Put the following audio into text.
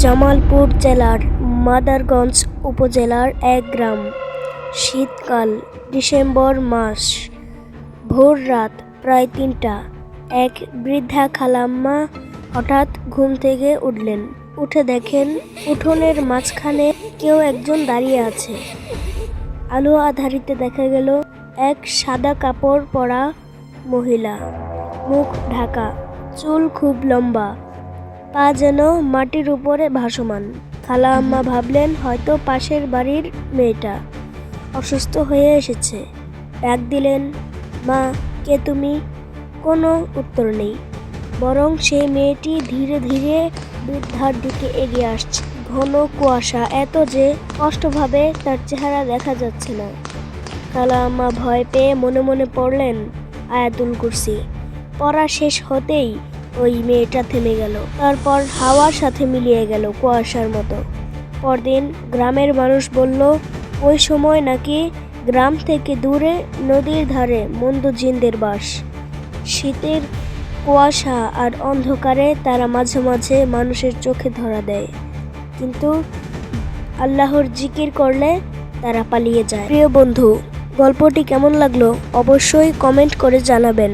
জামালপুর জেলার মাদারগঞ্জ উপজেলার এক গ্রাম। শীতকাল, ডিসেম্বর মাস। ভোর রাত প্রায় ৩টা। এক বৃদ্ধা খালাম্মা হঠাৎ ঘুম থেকে উঠলেন। উঠে দেখেন উঠোনের মাঝখানে কেউ একজন দাঁড়িয়ে আছে। আলো আঁধারিতে দেখা গেল এক সাদা কাপড় পরা মহিলা, মুখ ঢাকা, চুল খুব লম্বা, পা যেন মাটির উপরে ভাসমান। খালাম্মা ভাবলেন হয়তো পাশের বাড়ির মেয়েটা অসুস্থ হয়ে এসেছে। ডাক দিলেন, মা, কে তুমি? কোনো উত্তর নেই, বরং সেই মেয়েটি ধীরে ধীরে বৃদ্ধার দিকে এগিয়ে আসছে। ঘন কুয়াশা, এত যে স্পষ্টভাবে তার চেহারা দেখা যাচ্ছে না। খালাম্মা ভয় পেয়ে মনে মনে পড়লেন আয়াতুল কুরসি। পড়া শেষ হতেই ওই মেয়েটা থেমে গেল, তারপর হাওয়ার সাথে মিলিয়ে গেল কুয়াশার মতো। পরদিন গ্রামের মানুষ বলল, ওই সময় নাকি গ্রাম থেকে দূরে নদীর ধারে মন্দ জিনদের বাস। শীতের কুয়াশা আর অন্ধকারে তারা মাঝে মাঝে মানুষের চোখে ধরা দেয়, কিন্তু আল্লাহর জিকির করলে তারা পালিয়ে যায়। প্রিয় বন্ধু, গল্পটি কেমন লাগলো অবশ্যই কমেন্ট করে জানাবেন।